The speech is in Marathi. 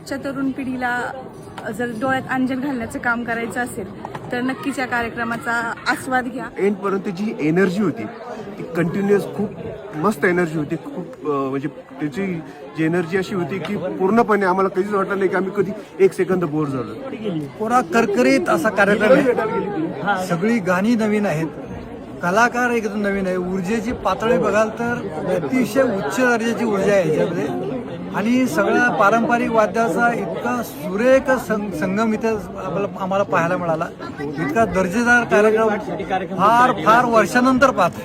आजच्या तरुण पिढीला जर डोळ्यात अंजन घालण्याचं काम करायचं असेल तर नक्कीच या कार्यक्रमाचा आस्वाद घ्या. एंडपर्यंत जी एनर्जी होती ती कंटिन्युअस खूप मस्त एनर्जी होती. खूप म्हणजे त्याची जी एनर्जी अशी होती की पूर्णपणे आम्हाला कधीच वाटलं नाही की आम्ही कधी एक सेकंद बोर झालो. पुरा करकरीत असा कार्यक्रम आहे. सगळी गाणी नवीन आहेत, कलाकार एकदम नवीन आहे. ऊर्जेची पातळी बघाल तर अतिशय उच्च दर्जाची ऊर्जा आहे ह्याच्यामध्ये. आणि सगळ्या पारंपरिक वाद्याचा इतका सुरेख संगम इथे आम्हाला पाहायला मिळाला. इतका दर्जेदार कार्यक्रम फार फार वर्षानंतर पाहतो.